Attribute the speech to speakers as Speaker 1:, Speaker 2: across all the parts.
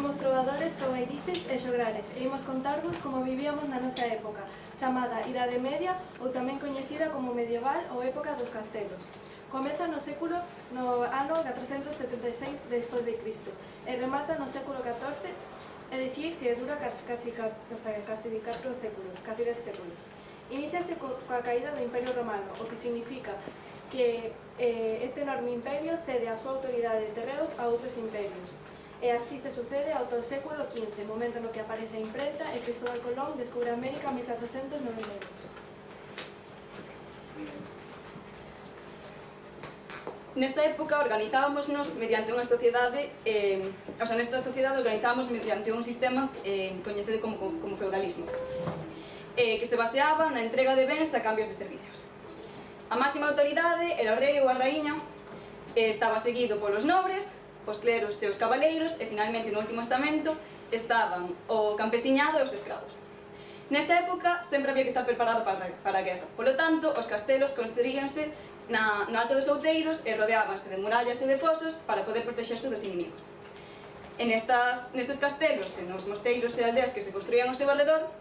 Speaker 1: Somos trovadores, trovairices e xograres e imos contarvos como vivíamos na nosa época, chamada Idade Media ou tamén coñecida como medieval ou época dos castelos. Comeza no ano 476 despois de Cristo e remata no século XIV, é dicir que dura casi 4 séculos, casi 10 séculos. Iníciase coa caída do Imperio Romano, o que significa que este enorme imperio cede a súa autoridade de terreos a outros imperios. E así se sucede ao todo o século XV, momento no que aparece a imprenta e Cristóbal Colón descubre América en 1492.
Speaker 2: Nesta época organizábamos-nos mediante unha sociedade, nesta sociedade organizábamos mediante un sistema coñecido como feudalismo, que se baseaba na entrega de bens a cambios de servicios. A máxima autoridade era o rei ou a raíña, estaba seguido polos nobres, os cleros e os cabaleiros, e finalmente no último estamento estaban o campesiñado e os escravos. Nesta época sempre había que estar preparado para a guerra, polo tanto os castelos construíanse no alto dos outeiros e rodeábanse de murallas e de fosos para poder protexerse dos inimigos. E nestes castelos e nos mosteiros e aldeas que se construían ao seu alrededor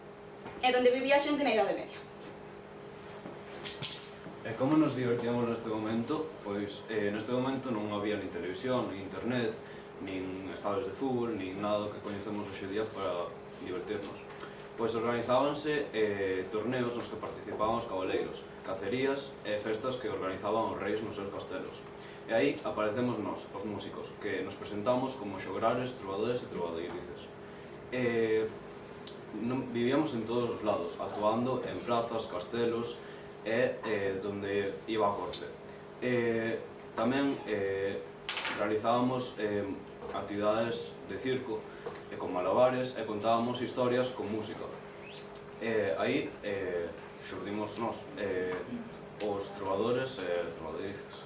Speaker 2: é onde vivía a xente na Idade Media.
Speaker 3: E como nos divertíamos neste momento? Pois neste momento non había nin televisión, nin internet, nin estadios de fútbol, nin nada que coñecemos hoxe día para divertirnos. Pois organizábanse torneos nos que participaban os cabaleiros, cacerías e festas que organizaban os reis nos seus castelos. E aí aparecemos nós, os músicos, que nos presentamos como xograres, trovadores e trovadeirices. Vivíamos en todos os lados, actuando en plazas, castelos e donde iba a corte. Tamén realizábamos actividades de circo con malabares e contábamos historias con música. Aí xurdimos nós, os trovadores e trovadeirices.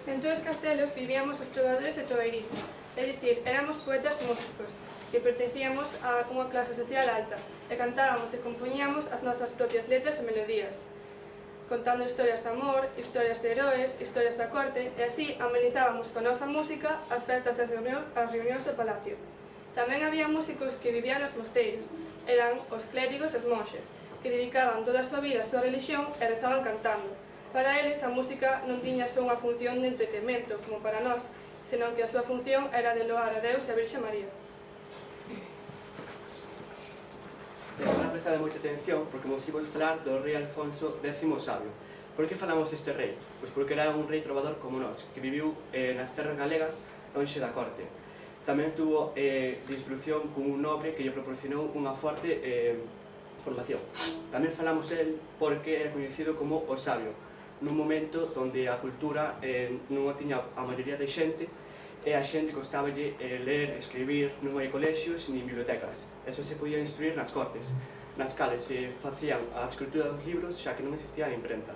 Speaker 1: Dentro dos castelos vivíamos os trovadores e trovairices, é dicir, éramos poetas músicos, que pertencíamos a unha clase social alta e cantábamos e compoñíamos as nosas propias letras e melodías, contando historias de amor, historias de heróis, historias da corte, e así amenizábamos con nosa música as festas e as reunións do palacio. Tamén había músicos que vivían nos mosteiros, eran os clérigos e os monxes, que dedicaban toda a súa vida á súa religión e rezaban cantando. Para eles a música non tiña só unha función de entretemento, como para nós, senón que a súa función era de loar a Deus e a Virxe María.
Speaker 4: Agora prestade moita atención porque vos imos falar do rei Alfonso X o Sabio. Por que falamos deste rei? Pois porque era un rei trovador como nós, que viviu nas terras galegas lonxe da corte. Tamén tuvo de instrucción con un nobre que lle proporcionou unha forte formación. Tamén falamos del porque era coñecido como o Sabio, nun momento onde a cultura non a tiña a maioría de xente, e a xente costaballe ler, escribir, non hai colexios nin bibliotecas. Eso se podía instruir nas cortes, nas cales se facían a escritura dos libros, xa que non existía a imprenta.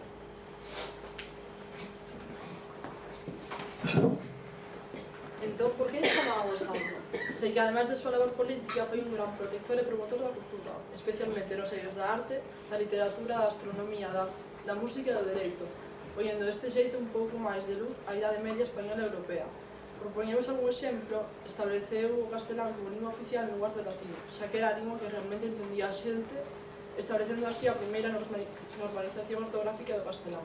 Speaker 5: Entón, por que lle chamaban o Sabio? Sei que, ademais de súa labor política, foi un gran protector e promotor da cultura, especialmente nos eidos da arte, da literatura, da astronomía, da música e do dereito, poñendo deste xeito un pouco máis de luz á Idade Media española e europea. Por poñemos algún exemplo, estableceu o castelán como lingua oficial en lugar do latín, xa que era a lingua que realmente entendía a xente, establecendo así a primeira normalización ortográfica do castelán.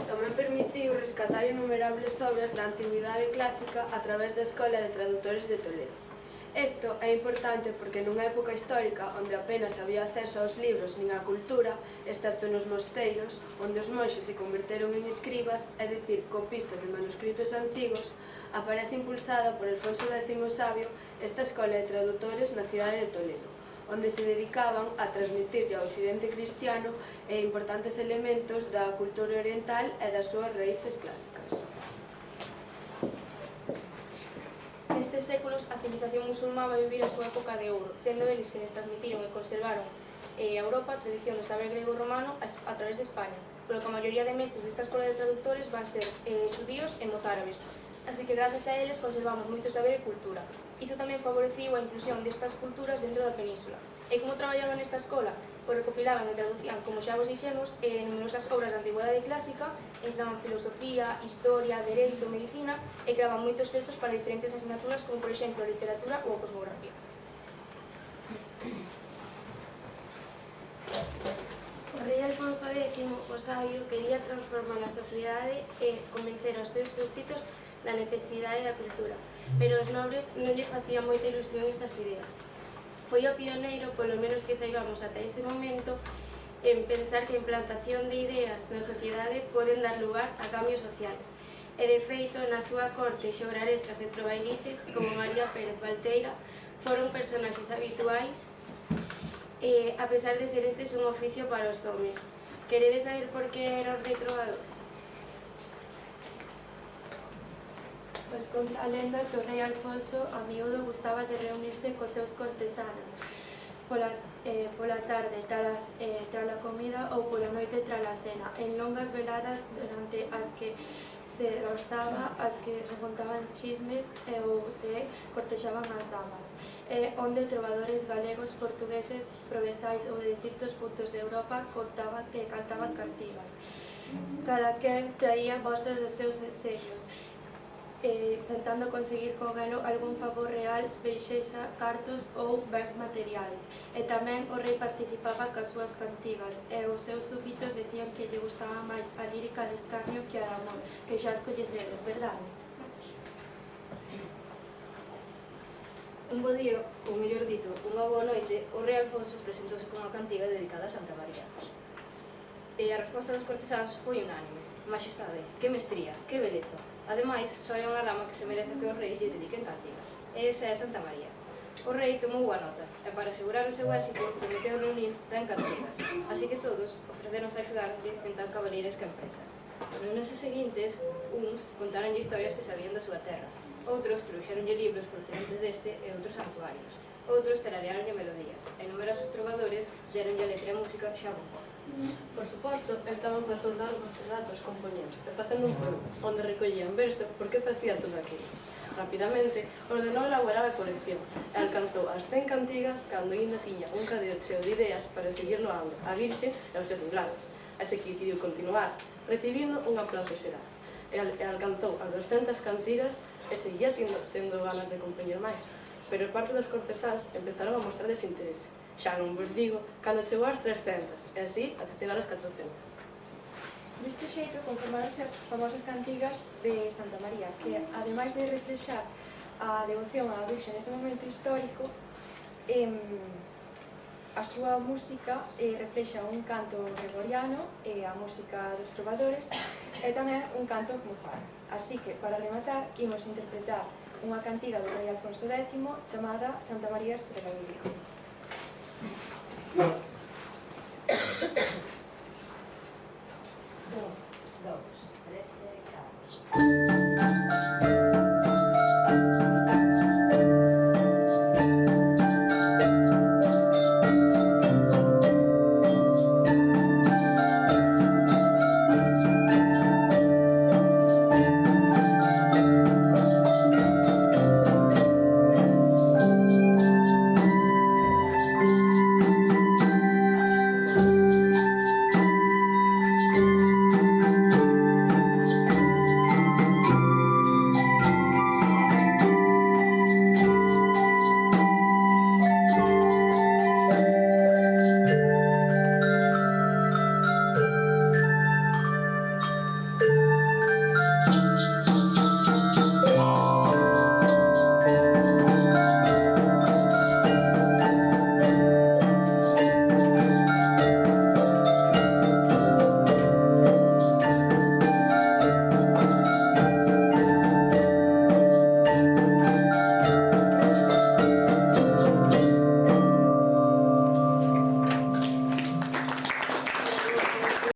Speaker 6: Tamén permitiu rescatar innumerables obras da antigüidade clásica a través da Escola de Tradutores de Toledo. Isto é importante porque nunha época histórica onde apenas había acceso aos libros nin á cultura, excepto nos mosteiros, onde os monxes se converteron en escribas, é dicir, copistas de manuscritos antigos, aparece impulsada por Alfonso X o Sabio esta Escola de Tradutores na cidade de Toledo, onde se dedicaban a transmitirlle ao occidente cristiano importantes elementos da cultura oriental e das súas raíces clásicas.
Speaker 7: Nestes séculos, a civilización musulmá vai vivir a súa época de ouro, sendo eles que les transmitiron e conservaron a Europa a tradición do saber grego-romano a través de España, polo que a maioría de mestres desta escola de traductores van ser judíos e mozárabes, así que grazas a eles conservamos moito saber e cultura. Iso tamén favoreciu a inclusión destas culturas dentro da península. E como traballaban nesta escola? O recopilaban e traducían, como xa vos dixemos, numerosas obras de antigüedade clásica, ensinaban filosofía, historia, dereito, medicina e creaban moitos textos para diferentes asignaturas como, por exemplo, a literatura ou a cosmografía.
Speaker 6: O rei Alfonso X, o sabio, quería transformar a sociedade e convencer aos seus súbditos da necesidade da cultura, pero os nobres non lle facían moita ilusión estas ideas. Foi o pioneiro, polo menos que saibamos ata ese momento, en pensar que a implantación de ideas na sociedade poden dar lugar a cambios sociais. E, de feito, na súa corte xograrescas e trovairices, como María Pérez Valteira, foron personaxes habituais, a pesar de ser estes un oficio para os homes. Queredes saber por que era o rei trovador?
Speaker 1: Pois conta a lenda que o rei Alfonso a miúdo gustaba de reunirse cos seus cortesanos pola tarde tras a comida ou pola noite tras a cena, en longas veladas durante as que se rozaba, as que se contaban chismes ou se cortexaban as damas, onde trovadores galegos, portugueses, provenzais ou de distintos puntos de Europa cantaban cantigas. Cada quen traía mostras dos seus enxeños, tentando conseguir con elo algún favor real, belleza, cartos ou bens materiais. E tamén o rei participaba cas súas cantigas e os seus súbditos decían que lle gustaba máis a lírica de escarnio que a de amor, que xa as coñecedes, verdade?
Speaker 7: Un bo día, ou mellor dito, unha boa noite, o rei Alfonso presentouse con unha cantiga dedicada a Santa María. E a resposta dos cortesáns foi unánime. Majestade, que mestría, que beleza. Ademais, só hai unha dama que se merece que os reis lle dediquen cantigas. E esa é Santa María. O rei tomou a nota, e para asegurar o seu éxito, prometeu reunir 10 cantigas. Así que todos ofreceronse a axudarlle en tan cabaleiresca empresa. Nos meses seguintes, uns contaronlle historias que sabían da súa terra. Outros trouxeronlle libros procedentes deste e outros santuarios. Outros tararearonlle melodías, e numerosos trovadores deronlle a letra e música xa composta.
Speaker 5: Por suposto, el tamén pasou largos relatos compoñendo e facendo un poema, onde recollían verso por que facía todo aquilo. Rapidamente, ordenou elaborar a colección e alcanzou as 100 cantigas cando ainda tiña un cadeo cheo de ideas para seguir loando a Virxe e os seus milagros, así que decidiu continuar, recibindo un aplauso xeral. E alcanzou as 200 cantigas e seguía tendo ganas de compoñer máis, pero parte dos cortesáns empezaron a mostrar desinterese. Xa non vos digo, cando chegou ás 300, e así ata chegar ás 400.
Speaker 1: Deste xeito conformaronse as famosas cantigas de Santa María, que, ademais de reflexar a devoción á Virxe nese momento histórico, a súa música reflexa un canto gregoriano, a música dos trovadores, e tamén un canto mozart. Así que, para rematar, imos interpretar unha cantiga do rei Alfonso X chamada Santa María Estrela de Vigo.